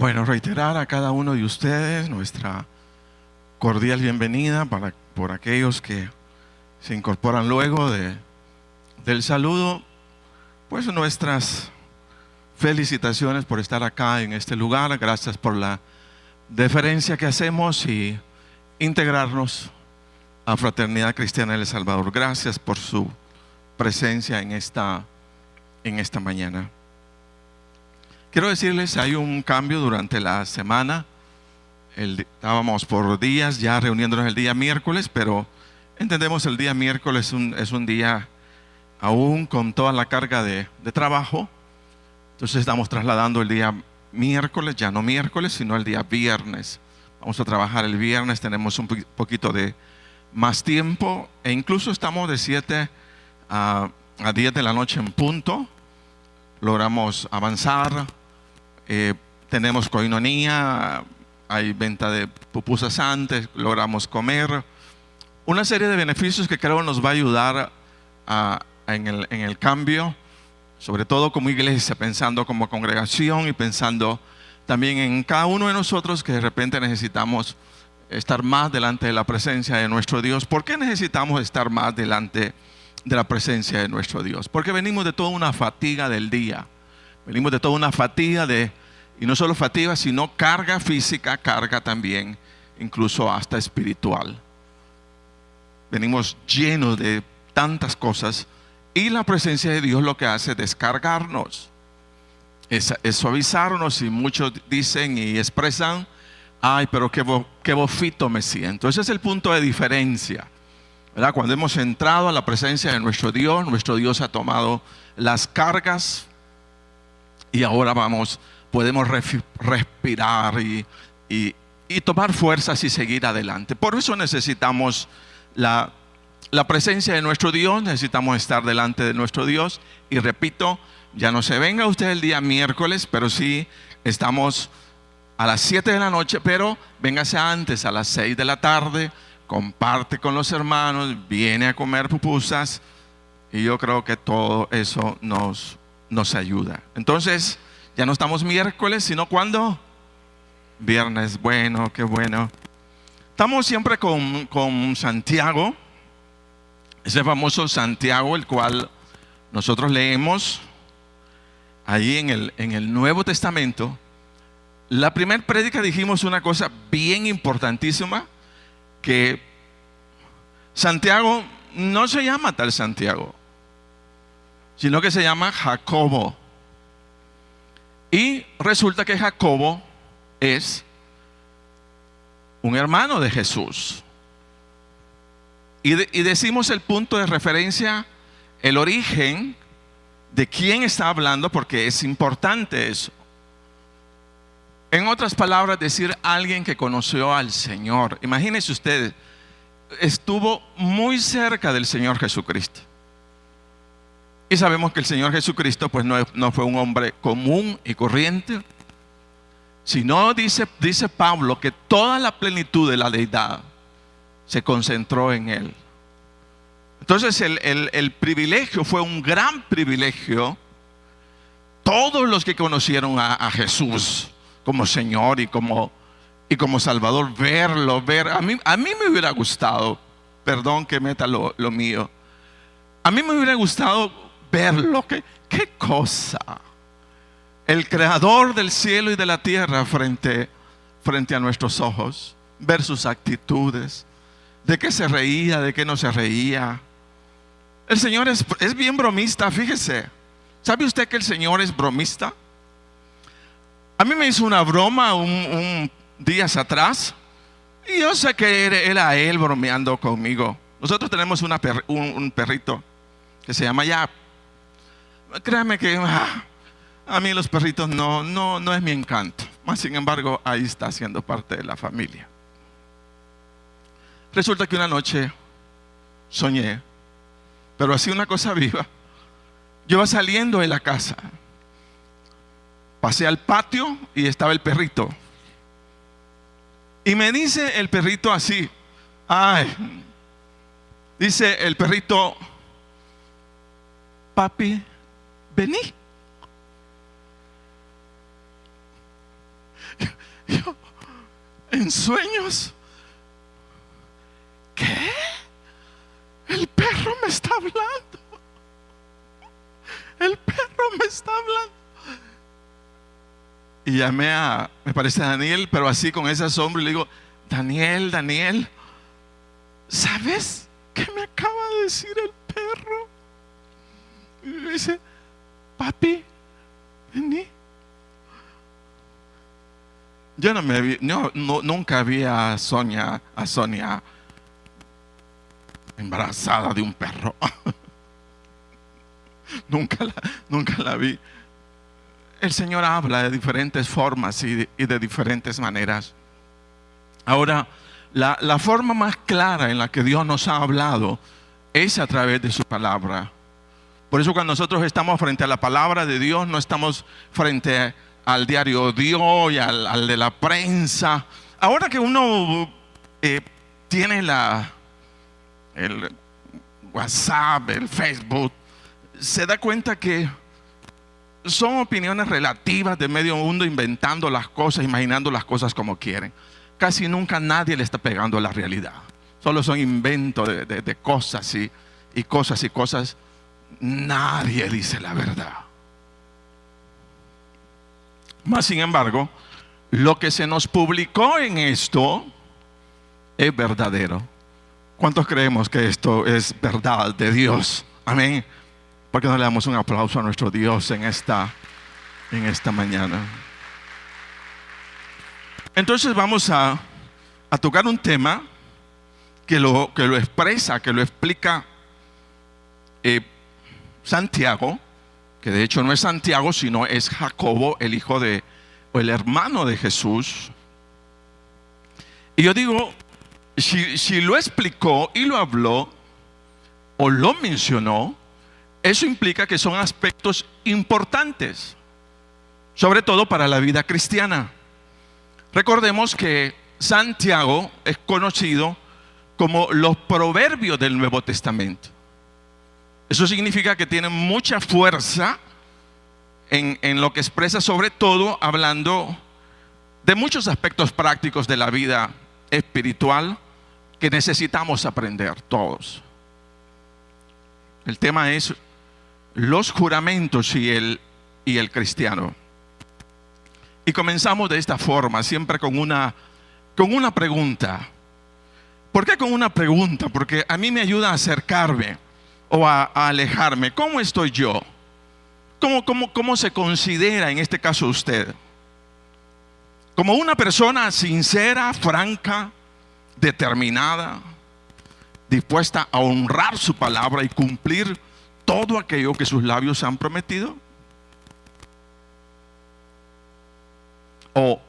Bueno, reiterar a cada uno de ustedes nuestra cordial bienvenida por aquellos que se incorporan luego del saludo, pues nuestras felicitaciones por estar acá en este lugar. Gracias por la deferencia que hacemos y integrarnos a Fraternidad Cristiana de El Salvador. Gracias por su presencia en esta mañana. Quiero decirles, hay un cambio durante la semana. Estábamos por días ya reuniéndonos el día miércoles, pero entendemos el día miércoles es un día aún con toda la carga de trabajo. Entonces estamos trasladando el día miércoles, ya no miércoles, sino el día viernes. Vamos a trabajar el viernes, tenemos un poquito de más tiempo e incluso estamos de 7 a 10 de la noche en punto. Logramos avanzar, tenemos coinonía, hay venta de pupusas antes, logramos comer. Una serie de beneficios que creo nos va a ayudar en el cambio, sobre todo como iglesia, pensando como congregación y pensando también en cada uno de nosotros que de repente necesitamos estar más delante de la presencia de nuestro Dios. ¿Por qué necesitamos estar más delante de la presencia de nuestro Dios? Porque venimos de toda una fatiga del día. Venimos de toda una fatiga y no solo fatiga, sino carga física, carga también, incluso hasta espiritual. Venimos llenos de tantas cosas y la presencia de Dios lo que hace es descargarnos, es suavizarnos, y muchos dicen y expresan: ay, pero qué bofito me siento. Ese es el punto de diferencia, ¿verdad? Cuando hemos entrado a la presencia de nuestro Dios ha tomado las cargas y ahora podemos respirar y tomar fuerzas y seguir adelante. Por eso necesitamos la presencia de nuestro Dios, necesitamos estar delante de nuestro Dios. Y repito, ya no se venga usted el día miércoles, pero sí estamos a las 7 de la noche, pero véngase antes, a las 6 de la tarde, comparte con los hermanos, viene a comer pupusas, y yo creo que todo eso nos ayuda. Entonces, ya no estamos miércoles, sino ¿cuándo? Viernes. Bueno, qué bueno. Estamos siempre con Santiago, ese famoso Santiago, el cual nosotros leemos ahí en el Nuevo Testamento. La primera prédica dijimos una cosa bien importantísima, que Santiago no se llama tal Santiago, sino que se llama Jacobo. Y resulta que Jacobo es un hermano de Jesús. Y decimos el punto de referencia, el origen de quién está hablando, porque es importante eso. En otras palabras, decir alguien que conoció al Señor. Imagínense ustedes, estuvo muy cerca del Señor Jesucristo. Y sabemos que el Señor Jesucristo pues no fue un hombre común y corriente, sino dice Pablo que toda la plenitud de la deidad se concentró en Él. Entonces el privilegio fue un gran privilegio. Todos los que conocieron a Jesús como Señor y como Salvador, verlo. A mí me hubiera gustado, perdón que meta lo mío, a mí me hubiera gustado verlo. ¿Qué cosa? El creador del cielo y de la tierra frente a nuestros ojos, ver sus actitudes, de qué se reía, de qué no se reía. El Señor es bien bromista, fíjese. ¿Sabe usted que el Señor es bromista? A mí me hizo una broma un días atrás, y yo sé que era él bromeando conmigo. Nosotros tenemos un perrito que se llama Yap. Créame que a mí los perritos no es mi encanto. Mas sin embargo, ahí está siendo parte de la familia. Resulta que una noche soñé, pero así una cosa viva. Yo iba saliendo de la casa, pasé al patio y estaba el perrito. Y me dice el perrito así, dice el perrito: papi, vení. Yo, en sueños, ¿qué? El perro me está hablando. El perro me está hablando. Y llamé a, me parece a Daniel, pero así con ese asombro, y le digo: Daniel, ¿sabes qué me acaba de decir el perro? Y me dice: papi, vení. Yo nunca vi a Sonia embarazada de un perro. Nunca la vi. El Señor habla de diferentes formas y de diferentes maneras. Ahora, la forma más clara en la que Dios nos ha hablado es a través de su palabra. Por eso cuando nosotros estamos frente a la palabra de Dios, no estamos frente al diario Dios y al de la prensa. Ahora que uno tiene el WhatsApp, el Facebook, se da cuenta que son opiniones relativas de medio mundo, inventando las cosas, imaginando las cosas como quieren. Casi nunca nadie le está pegando a la realidad. Solo son inventos de cosas y cosas. Nadie dice la verdad. Mas sin embargo, lo que se nos publicó en esto es verdadero. ¿Cuántos creemos que esto es verdad de Dios? Amén. ¿Por qué no le damos un aplauso a nuestro Dios en esta mañana? Entonces vamos a tocar un tema que lo expresa, que lo explica Santiago, que de hecho no es Santiago, sino es Jacobo, el hijo o el hermano de Jesús. Y yo digo, si lo explicó y lo habló o lo mencionó, eso implica que son aspectos importantes, sobre todo para la vida cristiana. Recordemos que Santiago es conocido como los proverbios del Nuevo Testamento. Eso significa que tiene mucha fuerza en lo que expresa, sobre todo hablando de muchos aspectos prácticos de la vida espiritual que necesitamos aprender todos. El tema es los juramentos y el cristiano. Y comenzamos de esta forma, siempre con una pregunta. ¿Por qué con una pregunta? Porque a mí me ayuda a acercarme o a alejarme. ¿Cómo estoy yo? ¿Cómo se considera en este caso usted? ¿Como una persona sincera, franca, determinada, dispuesta a honrar su palabra y cumplir todo aquello que sus labios han prometido? ¿O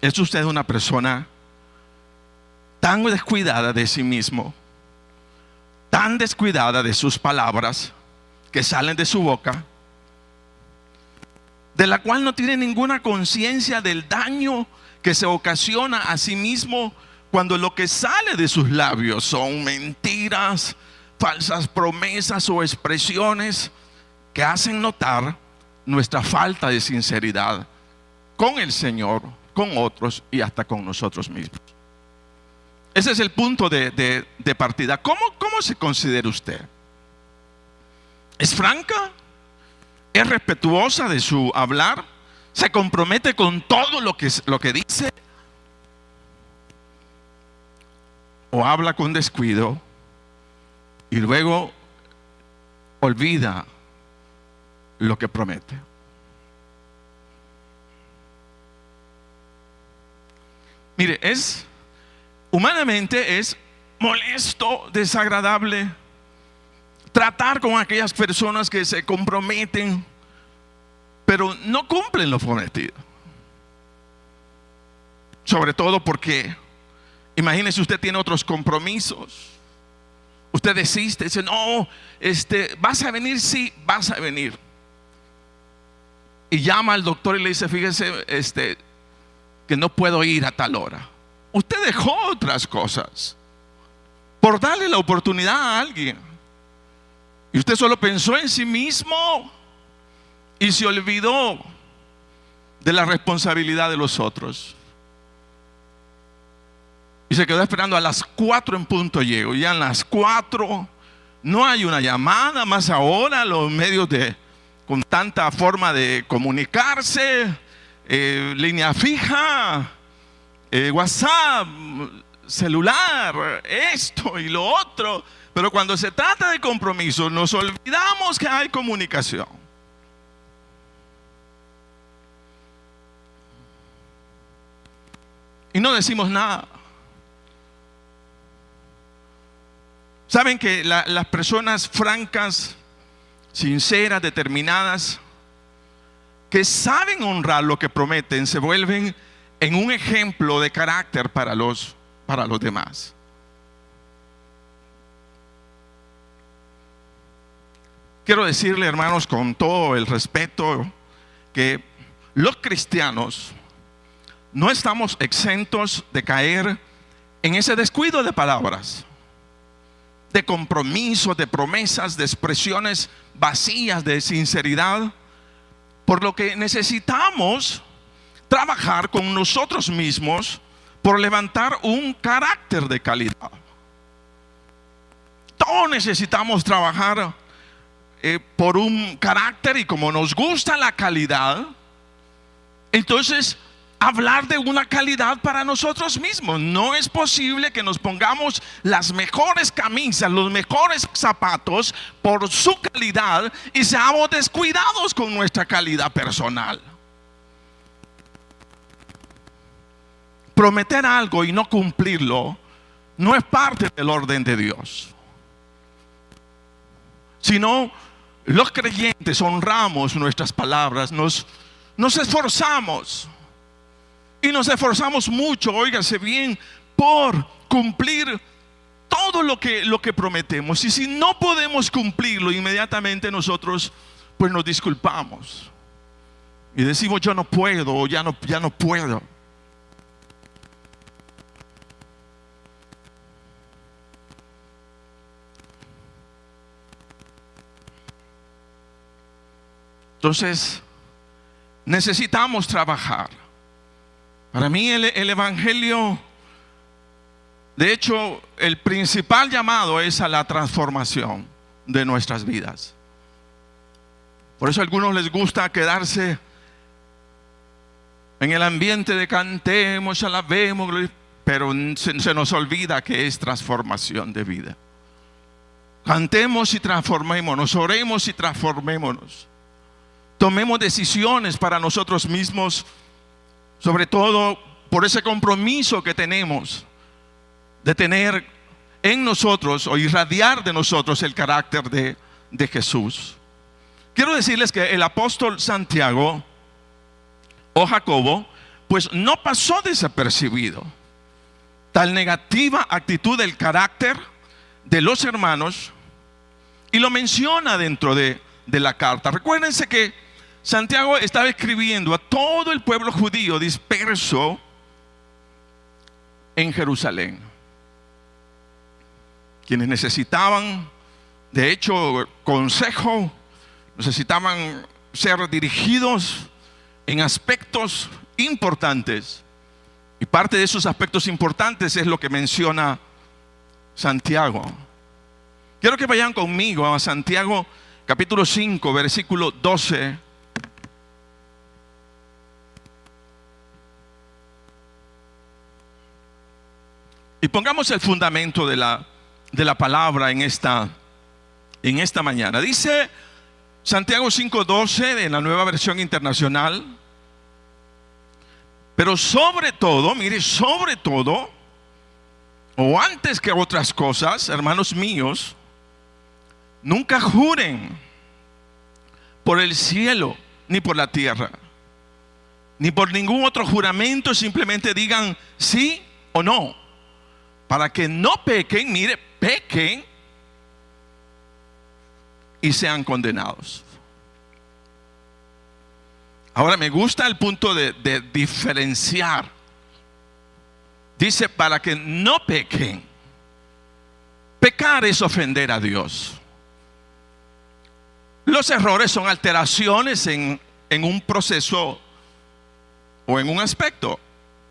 es usted una persona tan descuidada de sí mismo, tan descuidada de sus palabras que salen de su boca, de la cual no tiene ninguna conciencia del daño que se ocasiona a sí mismo cuando lo que sale de sus labios son mentiras, falsas promesas o expresiones que hacen notar nuestra falta de sinceridad con el Señor, con otros y hasta con nosotros mismos? Ese es el punto de partida. ¿Cómo se considera usted? ¿Es franca? ¿Es respetuosa de su hablar? ¿Se compromete con todo lo que dice? ¿O habla con descuido y luego olvida lo que promete? Mire, humanamente es molesto, desagradable tratar con aquellas personas que se comprometen, pero no cumplen lo prometido. Sobre todo porque, imagínese, usted tiene otros compromisos. Usted desiste, dice: no, ¿vas a venir? Sí, vas a venir. Y llama al doctor y le dice: fíjese, que no puedo ir a tal hora. Usted dejó otras cosas por darle la oportunidad a alguien, y usted solo pensó en sí mismo y se olvidó de la responsabilidad de los otros. Y se quedó esperando a las 4 en punto llego. Ya a las 4 no hay una llamada, más ahora los medios con tanta forma de comunicarse, línea fija, WhatsApp, celular, esto y lo otro. Pero cuando se trata de compromiso, nos olvidamos que hay comunicación. Y no decimos nada. Saben que las personas francas, sinceras, determinadas, que saben honrar lo que prometen, se vuelven en un ejemplo de carácter para los demás. Quiero decirle, hermanos, con todo el respeto, que los cristianos no estamos exentos de caer en ese descuido de palabras, de compromisos, de promesas, de expresiones vacías de sinceridad, por lo que necesitamos trabajar con nosotros mismos por levantar un carácter de calidad. Todos necesitamos trabajar por un carácter, y como nos gusta la calidad, entonces hablar de una calidad para nosotros mismos. No es posible que nos pongamos las mejores camisas, los mejores zapatos por su calidad y seamos descuidados con nuestra calidad personal. Prometer algo y no cumplirlo no es parte del orden de Dios. Sino los creyentes honramos nuestras palabras, nos esforzamos. Y nos esforzamos mucho, óigase bien, por cumplir todo lo que prometemos. Y si no podemos cumplirlo, inmediatamente nosotros pues nos disculpamos. Y decimos, yo no puedo, o ya no puedo. Entonces, necesitamos trabajar. Para mí el Evangelio, de hecho, el principal llamado es a la transformación de nuestras vidas. Por eso a algunos les gusta quedarse en el ambiente de cantemos, alabemos, pero se nos olvida que es transformación de vida. Cantemos y transformémonos, oremos y transformémonos. Tomemos decisiones para nosotros mismos, sobre todo por ese compromiso que tenemos de tener en nosotros o irradiar de nosotros el carácter de Jesús. Quiero decirles que el apóstol Santiago o Jacobo pues no pasó desapercibido tal negativa actitud del carácter de los hermanos, y lo menciona dentro de la carta. Recuérdense que Santiago estaba escribiendo a todo el pueblo judío disperso en Jerusalén, quienes necesitaban, de hecho, consejo, necesitaban ser dirigidos en aspectos importantes. Y parte de esos aspectos importantes es lo que menciona Santiago. Quiero que vayan conmigo a Santiago capítulo 5, versículo 12. Y pongamos el fundamento de la palabra en esta mañana. Dice Santiago 5:12 de la Nueva Versión Internacional: pero sobre todo, mire, sobre todo, o antes que otras cosas, hermanos míos, nunca juren por el cielo, ni por la tierra, ni por ningún otro juramento. Simplemente digan sí o no, para que no pequen, mire, pequen y sean condenados. Ahora me gusta el punto de diferenciar. Dice, para que no pequen. Pecar es ofender a Dios. Los errores son alteraciones en un proceso o en un aspecto,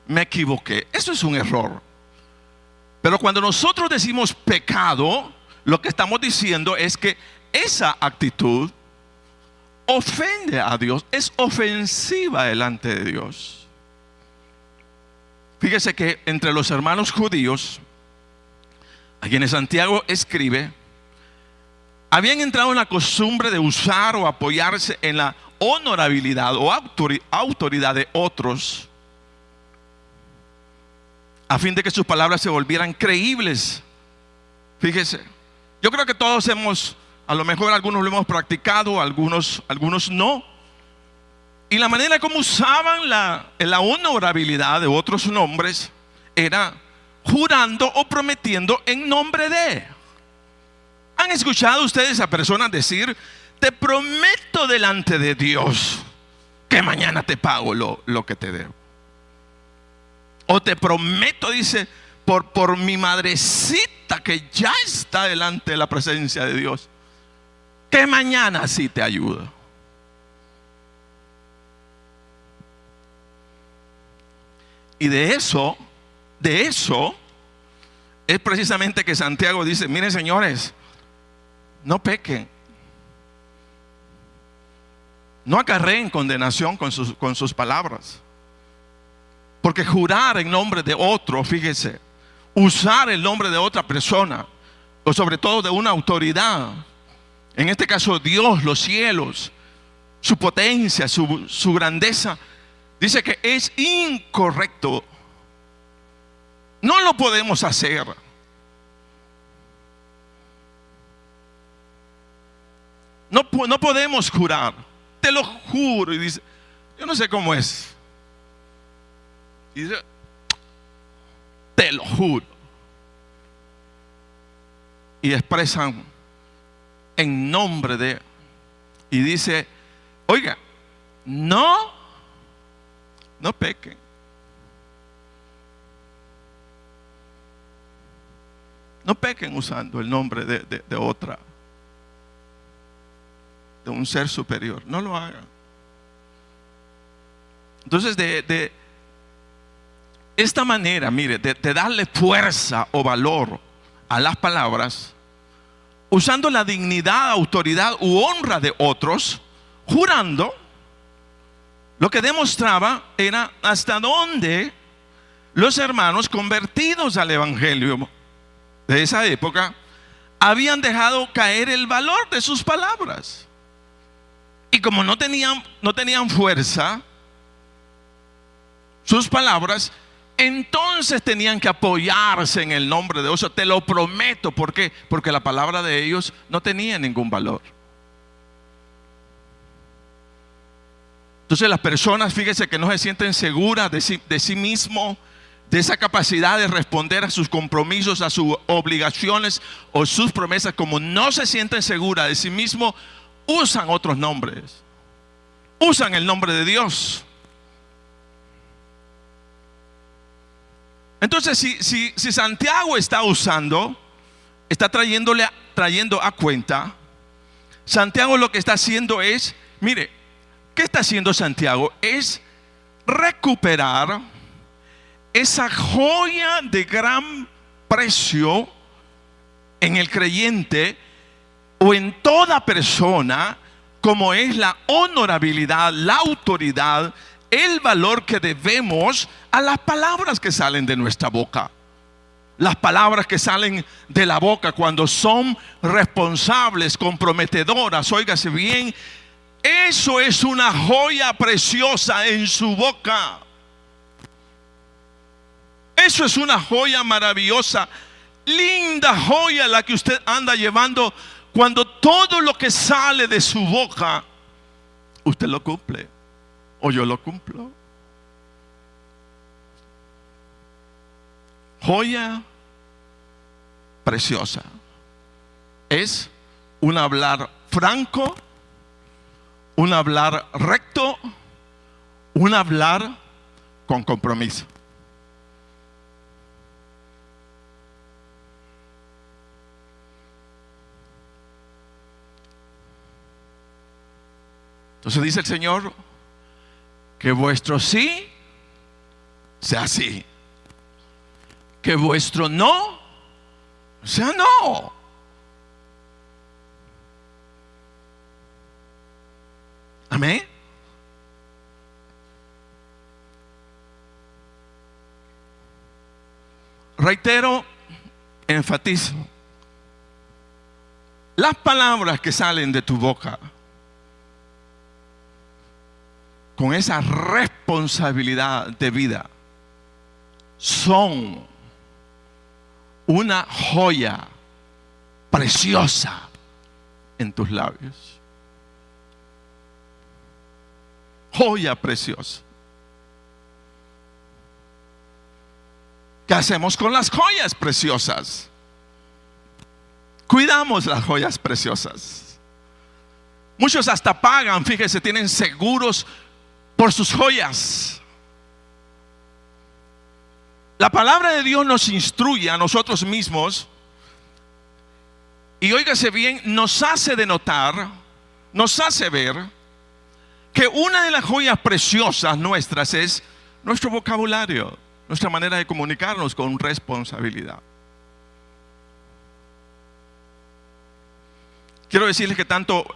me equivoqué. Eso es un error. Pero cuando nosotros decimos pecado, lo que estamos diciendo es que esa actitud ofende a Dios, es ofensiva delante de Dios. Fíjese que entre los hermanos judíos, a quienes Santiago escribe, habían entrado en la costumbre de usar o apoyarse en la honorabilidad o autoridad de otros, a fin de que sus palabras se volvieran creíbles. Fíjese, yo creo que todos a lo mejor algunos lo hemos practicado, algunos no. Y la manera como usaban la honorabilidad de otros nombres era jurando o prometiendo en nombre de. ¿Han escuchado ustedes a personas decir: te prometo delante de Dios que mañana te pago lo que te debo? O te prometo, dice, por mi madrecita que ya está delante de la presencia de Dios, que mañana sí te ayudo. Y de eso es precisamente que Santiago dice: miren, señores, no pequen, no acarreen condenación con sus palabras. Porque jurar en nombre de otro, fíjese, usar el nombre de otra persona, o sobre todo de una autoridad, en este caso Dios, los cielos, su potencia, su grandeza, dice que es incorrecto. No lo podemos hacer. No podemos jurar. Te lo juro. Y dice, yo no sé cómo es. Y dice, te lo juro. Y expresan en nombre de. Y dice, oiga, no pequen. No pequen usando el nombre de otra, de un ser superior. No lo hagan. Entonces, de esta manera, mire, de darle fuerza o valor a las palabras, usando la dignidad, autoridad u honra de otros, jurando, lo que demostraba era hasta dónde los hermanos convertidos al evangelio de esa época habían dejado caer el valor de sus palabras. Y como no tenían fuerza sus palabras, entonces tenían que apoyarse en el nombre de Dios. Te lo prometo. ¿Por qué? Porque la palabra de ellos no tenía ningún valor. Entonces las personas, fíjense, que no se sienten seguras de sí mismo, de esa capacidad de responder a sus compromisos, a sus obligaciones o sus promesas, como no se sienten seguras de sí mismo, usan otros nombres, usan el nombre de Dios. Entonces, si Santiago está trayendo a cuenta, Santiago lo que está haciendo es, mire, ¿qué está haciendo Santiago? Es recuperar esa joya de gran precio en el creyente o en toda persona, como es la honorabilidad, la autoridad, el valor que debemos a las palabras que salen de nuestra boca. Las palabras que salen de la boca cuando son responsables, comprometedoras, óigase bien, eso es una joya preciosa en su boca. Eso es una joya maravillosa, linda joya la que usted anda llevando, cuando todo lo que sale de su boca, usted lo cumple o yo lo cumplo. Joya preciosa es un hablar franco, un hablar recto, un hablar con compromiso. Entonces dice el Señor que vuestro sí sea sí. Que vuestro no sea no. Amén. Reitero, enfatizo. Las palabras que salen de tu boca con esa responsabilidad de vida son una joya preciosa en tus labios. Joya preciosa. ¿Qué hacemos con las joyas preciosas? Cuidamos las joyas preciosas. Muchos hasta pagan, fíjese, tienen seguros por sus joyas. La palabra de Dios nos instruye a nosotros mismos. Y óigase bien, nos hace denotar, nos hace ver que una de las joyas preciosas nuestras es nuestro vocabulario, nuestra manera de comunicarnos con responsabilidad. Quiero decirles que tanto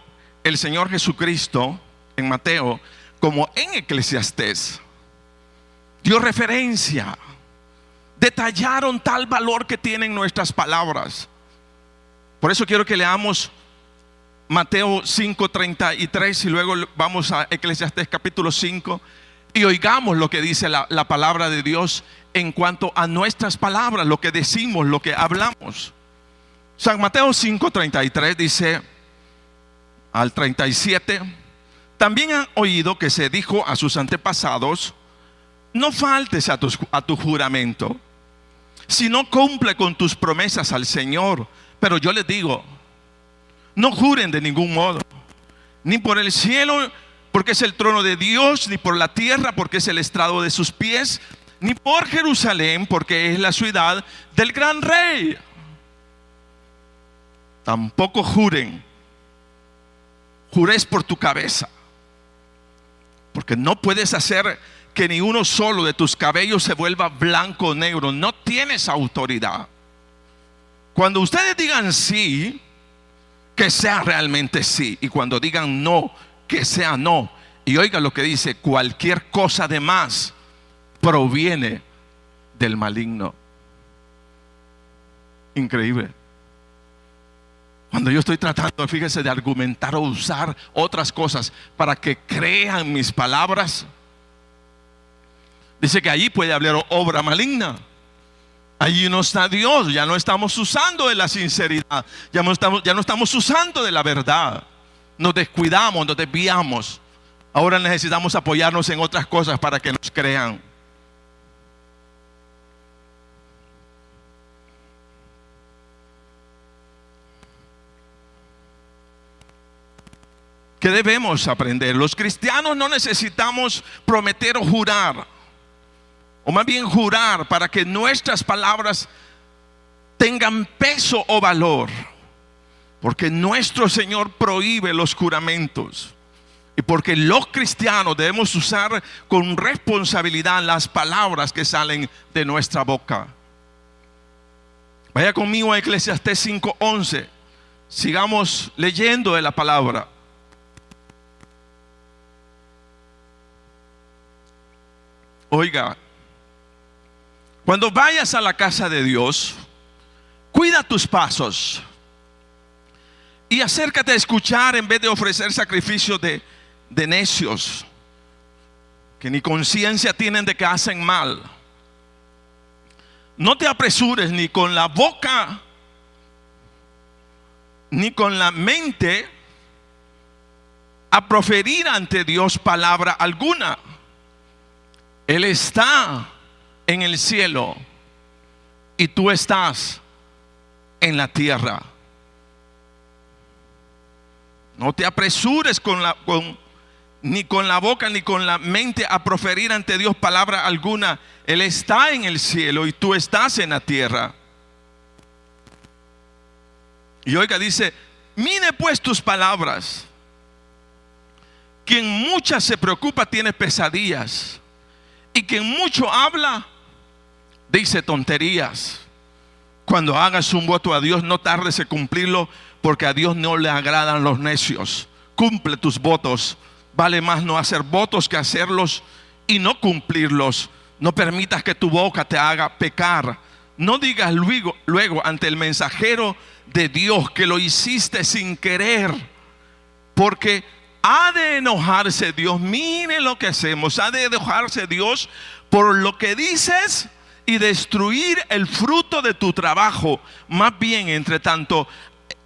el Señor Jesucristo en Mateo como en Eclesiastés dio referencia, detallaron tal valor que tienen nuestras palabras. Por eso quiero que leamos Mateo 5:33 y luego vamos a Eclesiastés capítulo 5 y oigamos lo que dice la palabra de Dios en cuanto a nuestras palabras, lo que decimos, lo que hablamos. San Mateo 5:33 dice al 37: también han oído que se dijo a sus antepasados: no faltes a tu juramento, sino cumple con tus promesas al Señor. Pero yo les digo, no juren de ningún modo, ni por el cielo, porque es el trono de Dios, ni por la tierra, porque es el estrado de sus pies, ni por Jerusalén, porque es la ciudad del gran rey. Tampoco juréis por tu cabeza, porque no puedes hacer que ni uno solo de tus cabellos se vuelva blanco o negro. No tienes autoridad. Cuando ustedes digan sí, que sea realmente sí, y cuando digan no, que sea no. Y oiga lo que dice: cualquier cosa de más proviene del maligno. Increíble. Cuando yo estoy tratando, fíjese, de argumentar o usar otras cosas para que crean mis palabras, dice que allí puede haber obra maligna. Allí no está Dios. Ya no estamos usando de la sinceridad, ya no estamos usando de la verdad. Nos descuidamos, nos desviamos. Ahora necesitamos apoyarnos en otras cosas para que nos crean. ¿Qué debemos aprender? Los cristianos no necesitamos prometer o jurar, o más bien jurar, para que nuestras palabras tengan peso o valor, porque nuestro Señor prohíbe los juramentos, y porque los cristianos debemos usar con responsabilidad las palabras que salen de nuestra boca. Vaya conmigo a Eclesiastés 5:11. Sigamos leyendo de la palabra. Oiga, cuando vayas a la casa de Dios, cuida tus pasos y acércate a escuchar en vez de ofrecer sacrificios de necios, que ni conciencia tienen de que hacen mal. No te apresures ni con la boca ni con la mente a proferir ante Dios palabra alguna. Él está en el cielo y tú estás en la tierra. No te apresures ni con la boca ni con la mente a proferir ante Dios palabra alguna. Él está en el cielo y tú estás en la tierra. Y oiga, dice: mide pues tus palabras. Quien muchas se preocupa tiene pesadillas, Y quien mucho habla, dice tonterías. Cuando hagas un voto a Dios, no tardes en cumplirlo, porque a Dios no le agradan los necios. Cumple tus votos. Vale más no hacer votos que hacerlos y no cumplirlos. No permitas que tu boca te haga pecar. No digas luego ante el mensajero de Dios que lo hiciste sin querer, porque ha de enojarse Dios. Mire lo que hacemos. Ha de enojarse Dios por lo que dices y destruir el fruto de tu trabajo. Más bien, entre tanto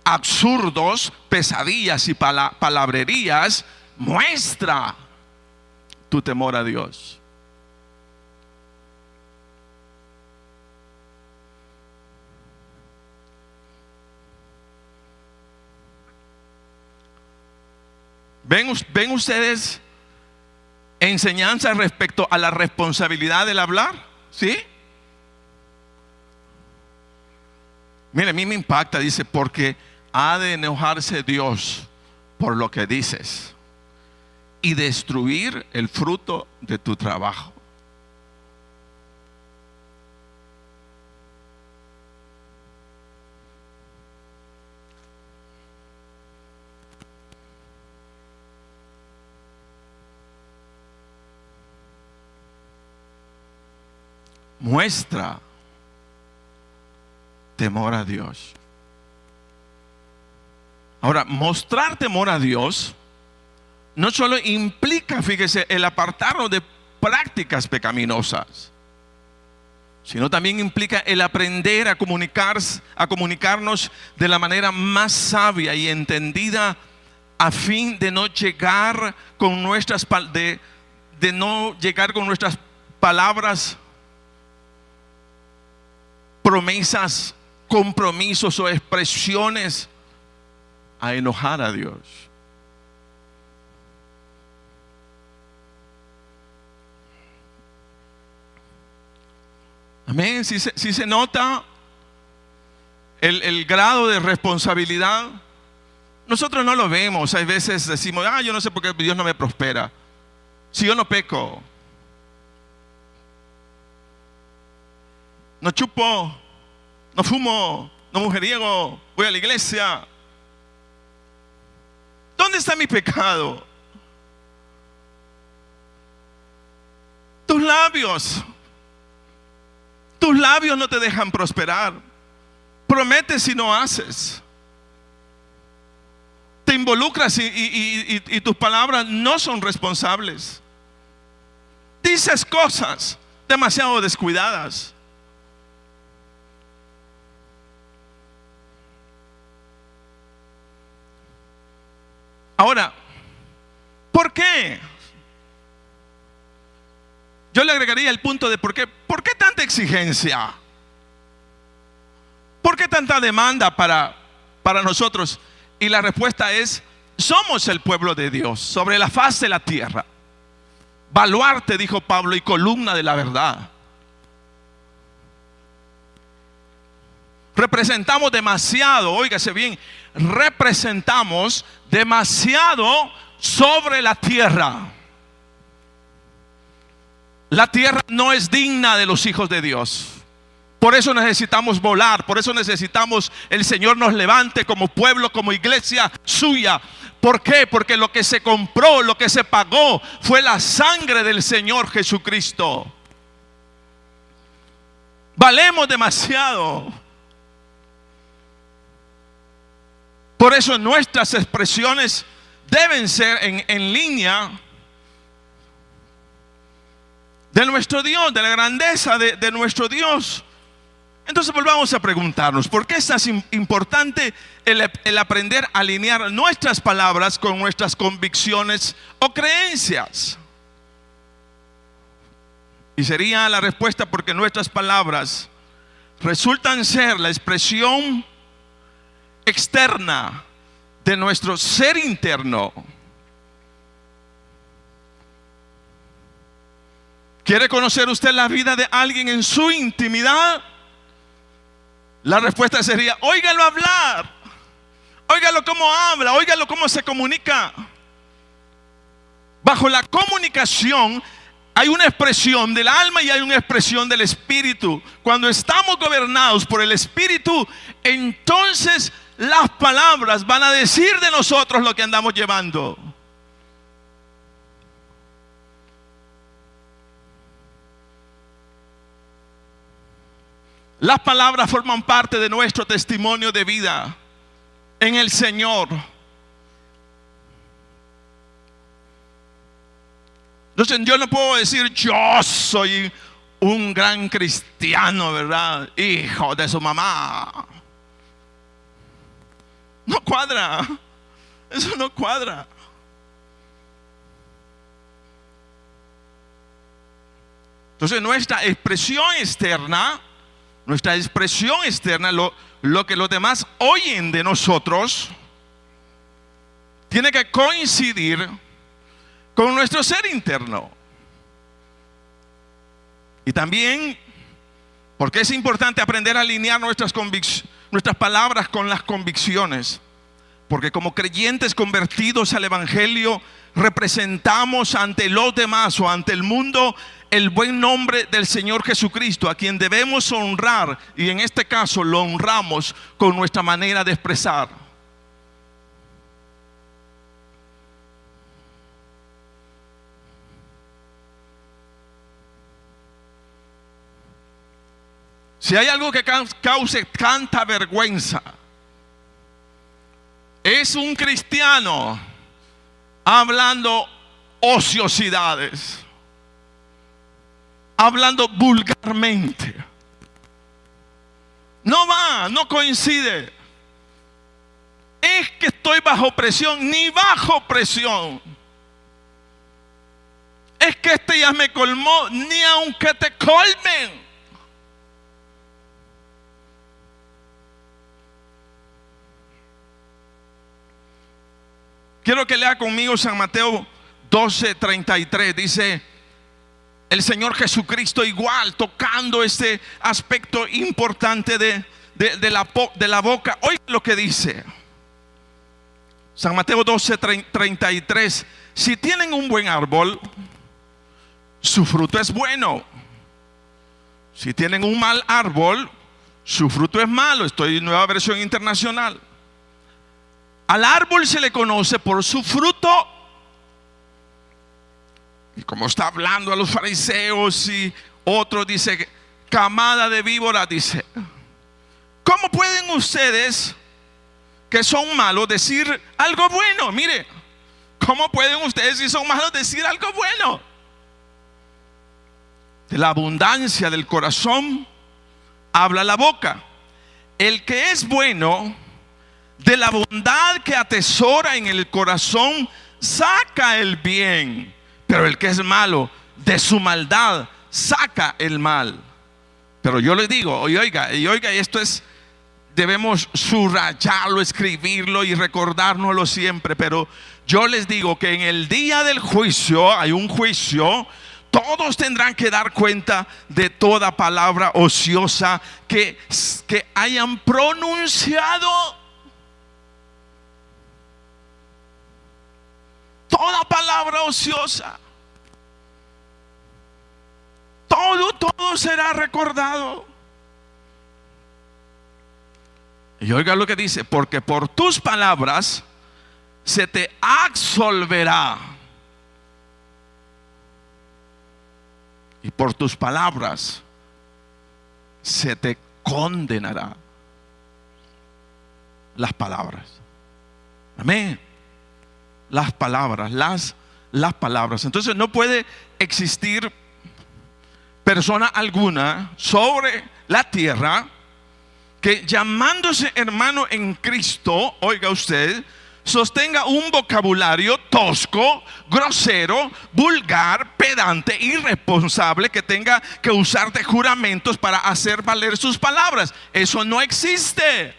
absurdos, pesadillas y palabrerías, muestra tu temor a Dios. ¿Ven ustedes enseñanzas respecto a la responsabilidad del hablar? ¿Sí? Mire, a mí me impacta, dice, porque ha de enojarse Dios por lo que dices y destruir el fruto de tu trabajo. Muestra temor a Dios. Ahora, mostrar temor a Dios no solo implica, fíjese, el apartarnos de prácticas pecaminosas, sino también implica el aprender a comunicarnos de la manera más sabia y entendida, a fin de no llegar con nuestras palabras, promesas, compromisos o expresiones a enojar a Dios. Amén. Si se nota el grado de responsabilidad. Nosotros no lo vemos. Hay veces decimos, yo no sé por qué Dios no me prospera. Si yo no peco, no chupo, no fumo, no mujeriego, voy a la iglesia. ¿Dónde está mi pecado? Tus labios no te dejan prosperar. Prometes y no haces. Te involucras y tus palabras no son responsables. Dices cosas demasiado descuidadas. Ahora, ¿por qué? Yo le agregaría el punto de por qué. ¿Por qué tanta exigencia? ¿Por qué tanta demanda para nosotros? Y la respuesta es: somos el pueblo de Dios sobre la faz de la tierra. Baluarte, dijo Pablo, y columna de la verdad. Representamos demasiado, óigase bien, representamos demasiado sobre la tierra. La tierra no es digna de los hijos de Dios. Por eso necesitamos volar, por eso necesitamos el Señor nos levante como pueblo, como iglesia suya. ¿Por qué? Porque lo que se compró, lo que se pagó fue la sangre del Señor Jesucristo. Valemos demasiado. Por eso nuestras expresiones deben ser en línea de nuestro Dios, de la grandeza de nuestro Dios. Entonces volvamos a preguntarnos, ¿por qué es tan importante el aprender a alinear nuestras palabras con nuestras convicciones o creencias? Y sería la respuesta porque nuestras palabras resultan ser la expresión externa de nuestro ser interno. ¿Quiere conocer usted la vida de alguien en su intimidad? La respuesta sería: óigalo hablar, óigalo cómo habla, óigalo cómo se comunica. Bajo la comunicación Hay una expresión del alma y hay una expresión del espíritu. Cuando estamos gobernados por el espíritu, entonces las palabras van a decir de nosotros lo que andamos llevando. Las palabras forman parte de nuestro testimonio de vida en el Señor. Entonces yo no puedo decir yo soy un gran cristiano, ¿verdad? Hijo de su mamá. No cuadra. Eso no cuadra. Entonces nuestra expresión externa, lo que los demás oyen de nosotros, tiene que coincidir con nuestro ser interno. Y también, porque es importante aprender a alinear nuestras palabras con las convicciones. Porque como creyentes convertidos al Evangelio, representamos ante los demás o ante el mundo el buen nombre del Señor Jesucristo, a quien debemos honrar, y en este caso lo honramos con nuestra manera de expresar. Si hay algo que cause tanta vergüenza, es un cristiano hablando ociosidades, hablando vulgarmente. No coincide. Es que estoy bajo presión, ni bajo presión. Es que este ya me colmó, ni aunque te colmen. Quiero que lea conmigo San Mateo 12:33. Dice el Señor Jesucristo, igual tocando este aspecto importante de la boca. Oiga lo que dice San Mateo 12:33. Si tienen un buen árbol, su fruto es bueno. Si tienen un mal árbol, su fruto es malo. Estoy en Nueva Versión Internacional. Al árbol se le conoce por su fruto. Y como está hablando a los fariseos, y otro dice, camada de víboras, dice, ¿cómo pueden ustedes que son malos decir algo bueno? Mire, ¿cómo pueden ustedes, si son malos, decir algo bueno? De la abundancia del corazón habla la boca. El que es bueno, de la bondad que atesora en el corazón, saca el bien. Pero el que es malo, de su maldad saca el mal. Pero yo les digo, oiga, esto es, debemos subrayarlo, escribirlo y recordárnoslo siempre. Pero yo les digo que en el día del juicio, hay un juicio, todos tendrán que dar cuenta de toda palabra ociosa que hayan pronunciado. Toda palabra ociosa. Todo será recordado. Y oiga lo que dice, porque por tus palabras se te absolverá, y por tus palabras se te condenará. Las palabras. Amén. Las palabras, las palabras. Entonces no puede existir persona alguna sobre la tierra que, llamándose hermano en Cristo, oiga usted, sostenga un vocabulario tosco, grosero, vulgar, pedante, irresponsable, que tenga que usar de juramentos para hacer valer sus palabras. Eso no existe.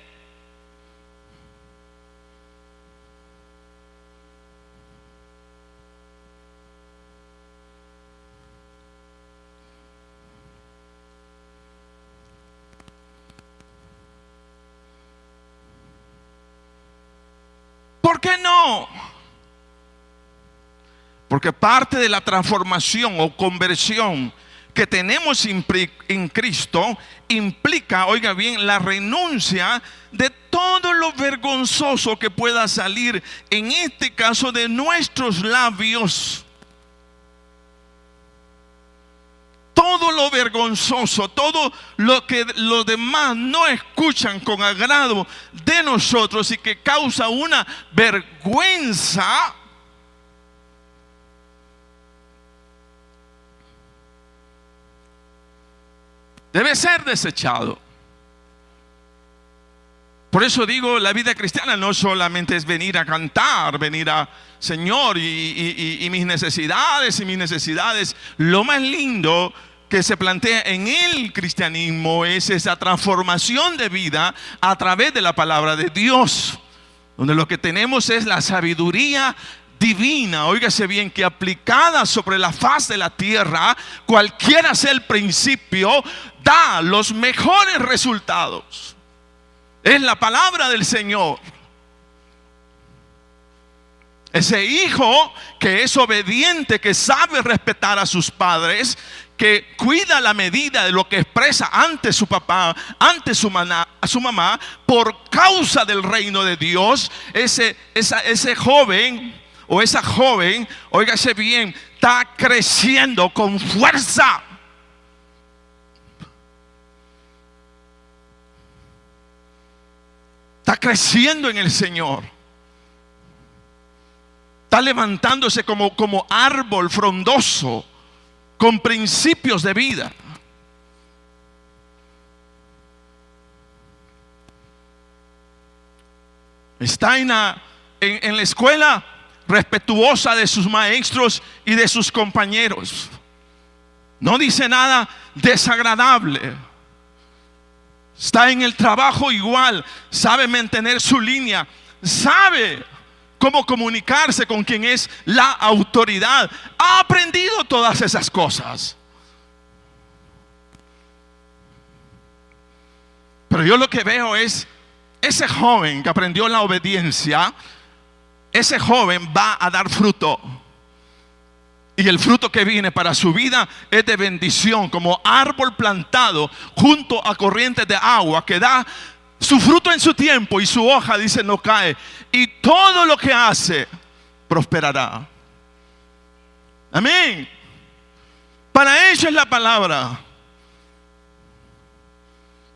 ¿Por qué no? Porque parte de la transformación o conversión que tenemos en Cristo implica, oiga bien, la renuncia de todo lo vergonzoso que pueda salir, en este caso de nuestros labios. Todo lo vergonzoso, todo lo que los demás no escuchan con agrado de nosotros y que causa una vergüenza, debe ser desechado. Por eso digo, la vida cristiana no solamente es venir a cantar, venir a Señor y mis necesidades. Lo más lindo que se plantea en el cristianismo es esa transformación de vida a través de la palabra de Dios, donde lo que tenemos es la sabiduría divina, óigase bien, que aplicada sobre la faz de la tierra, cualquiera sea el principio, da los mejores resultados. Es la palabra del Señor. Ese hijo que es obediente, que sabe respetar a sus padres, que cuida la medida de lo que expresa ante su papá, ante su mamá, por causa del reino de Dios, ese joven o esa joven, óigase bien, está creciendo con fuerza. Está creciendo en el Señor. Está levantándose como árbol frondoso, con principios de vida. Está en la escuela respetuosa de sus maestros y de sus compañeros. No dice nada desagradable. Está en el trabajo igual, sabe mantener su línea, sabe cómo comunicarse con quien es la autoridad. Ha aprendido todas esas cosas. Pero yo lo que veo es ese joven que aprendió la obediencia. Ese joven va a dar fruto. Y el fruto que viene para su vida es de bendición, como árbol plantado junto a corrientes de agua, que da su fruto en su tiempo y su hoja, dice, no cae. Y todo lo que hace prosperará. Amén. Para ello es la palabra.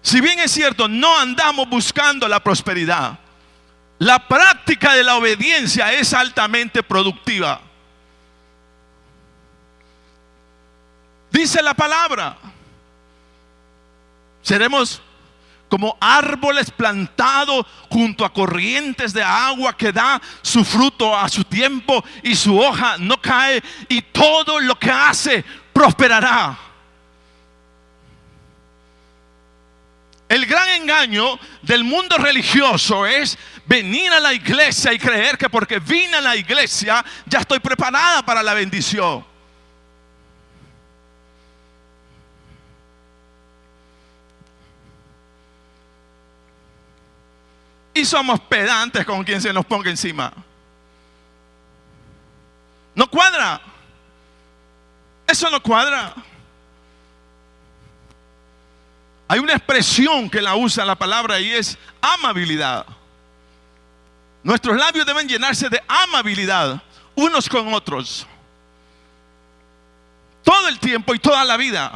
Si bien es cierto, no andamos buscando la prosperidad, la práctica de la obediencia es altamente productiva. Dice la palabra, seremos como árboles plantados junto a corrientes de agua, que da su fruto a su tiempo y su hoja no cae, y todo lo que hace prosperará. El gran engaño del mundo religioso es venir a la iglesia y creer que porque vine a la iglesia ya estoy preparada para la bendición. Y somos pedantes con quien se nos ponga encima. No cuadra. Eso no cuadra. Hay una expresión que la usa la palabra y es amabilidad. Nuestros labios deben llenarse de amabilidad unos con otros, todo el tiempo y toda la vida.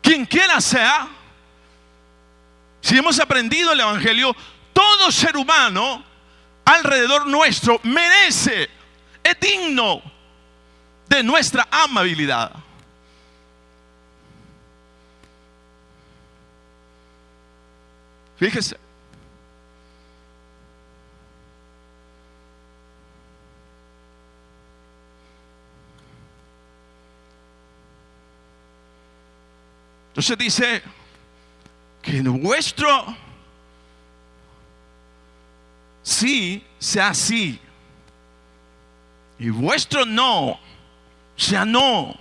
Quien quiera sea. Si hemos aprendido el evangelio, todo ser humano alrededor nuestro merece, es digno de nuestra amabilidad. Fíjese. Entonces dice que vuestro sí sea sí y vuestro no sea no.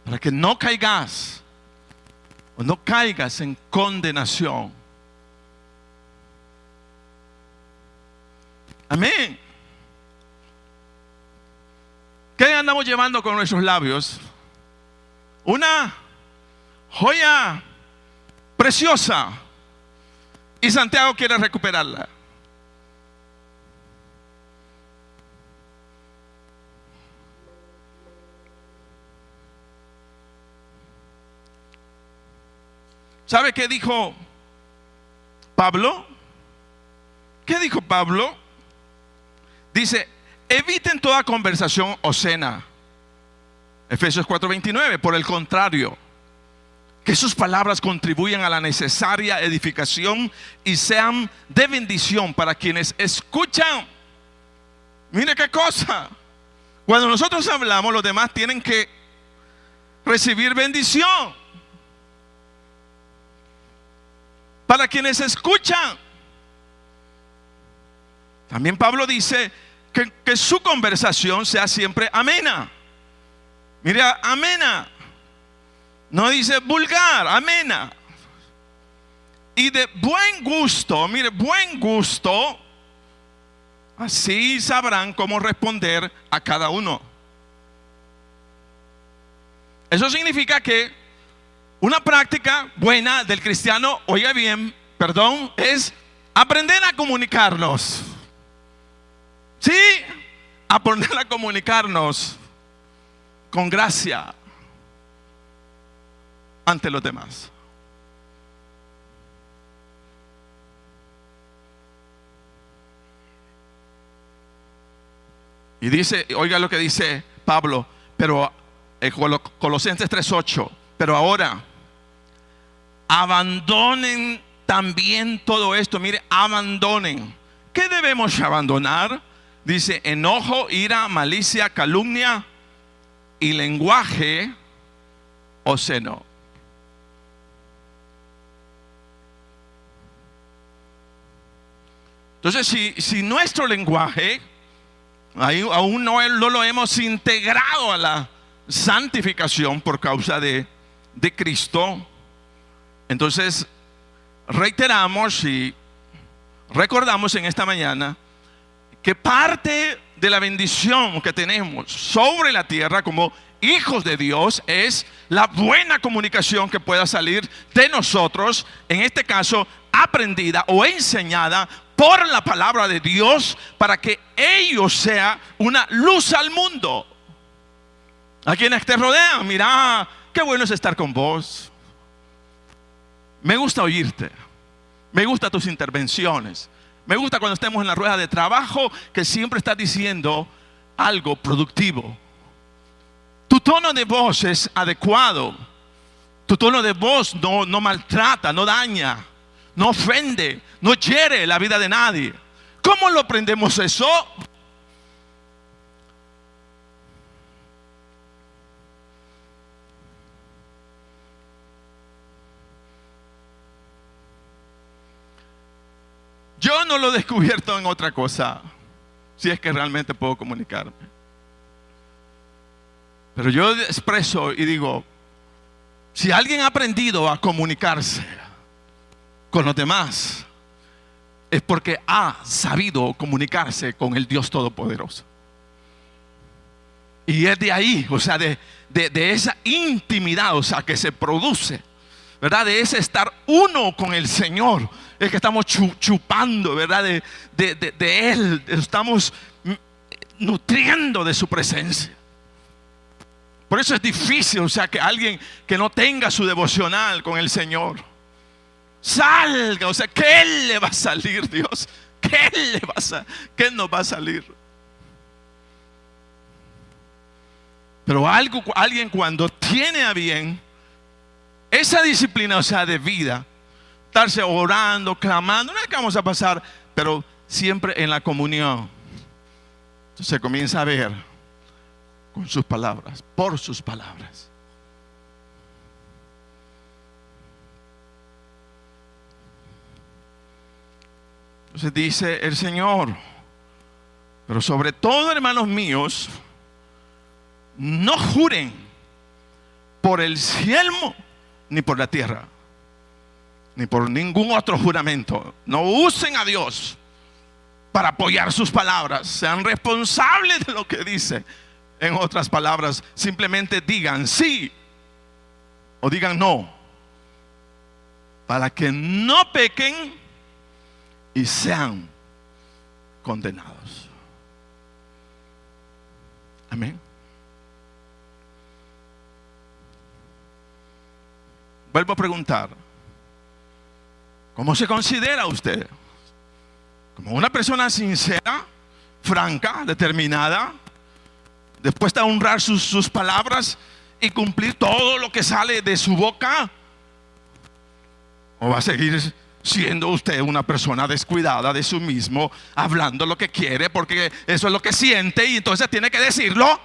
Para que no caigas o no caigas en condenación. Amén. ¿Qué andamos llevando con nuestros labios? Una joya preciosa. Y Santiago quiere recuperarla. ¿Sabe qué dijo Pablo? ¿Qué dijo Pablo? Dice, eviten toda conversación obscena. Efesios 4:29. Por el contrario, que sus palabras contribuyan a la necesaria edificación y sean de bendición para quienes escuchan. Mire qué cosa. Cuando nosotros hablamos, los demás tienen que recibir bendición. Para quienes escuchan. También Pablo dice que su conversación sea siempre amena. Mire, amena. No dice vulgar, amena. Y de buen gusto, mire, buen gusto. Así sabrán cómo responder a cada uno. Eso significa que una práctica buena del cristiano, oiga bien, perdón, es aprender a comunicarnos. Sí, aprender a comunicarnos con gracia ante los demás. Y dice, oiga lo que dice Pablo, pero Colosenses 3:8, pero ahora abandonen también todo esto. Mire, abandonen. ¿Qué debemos abandonar? Dice, enojo, ira, malicia, calumnia y lenguaje obsceno. Entonces, si nuestro lenguaje aún no lo hemos integrado a la santificación por causa de Cristo, entonces reiteramos y recordamos en esta mañana que parte de la bendición que tenemos sobre la tierra como hijos de Dios es la buena comunicación que pueda salir de nosotros, en este caso aprendida o enseñada por la palabra de Dios, para que ellos sean una luz al mundo. A quienes te rodean, mira, qué bueno es estar con vos. Me gusta oírte. Me gustan tus intervenciones. Me gusta cuando estemos en la rueda de trabajo que siempre estás diciendo algo productivo. Tu tono de voz es adecuado. Tu tono de voz no maltrata, no daña, no ofende, no hiere la vida de nadie. ¿Cómo lo aprendemos eso? Yo no lo he descubierto en otra cosa, si es que realmente puedo comunicarme. Pero yo expreso y digo, si alguien ha aprendido a comunicarse con los demás, es porque ha sabido comunicarse con el Dios Todopoderoso. Y es de ahí, o sea, de esa intimidad, o sea, que se produce, ¿verdad? De ese estar uno con el Señor, es que estamos chupando, ¿verdad? De Él, estamos nutriendo de su presencia. Por eso es difícil, o sea, que alguien que no tenga su devocional con el Señor salga, o sea, ¿qué le va a salir, Dios? ¿Qué nos va a salir? Pero alguien cuando tiene a bien esa disciplina, o sea, de vida, estarse orando, clamando, no es que vamos a pasar, pero siempre en la comunión, entonces se comienza a ver con sus palabras, por sus palabras. Entonces dice el Señor, pero sobre todo, hermanos míos, no juren por el cielo ni por la tierra, ni por ningún otro juramento. No usen a Dios para apoyar sus palabras. Sean responsables de lo que dice. En otras palabras, simplemente digan sí o digan no, para que no pequen y sean condenados. Amén. Vuelvo a preguntar, ¿cómo se considera usted? ¿Como una persona sincera, franca, determinada, dispuesta a honrar sus palabras y cumplir todo lo que sale de su boca? ¿O va a seguir siendo usted una persona descuidada de sí mismo, hablando lo que quiere porque eso es lo que siente y entonces tiene que decirlo?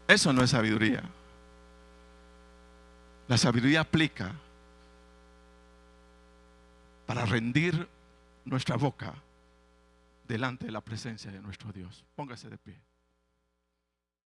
Eso no es sabiduría. La sabiduría aplica para rendir nuestra boca delante de la presencia de nuestro Dios. Póngase de pie.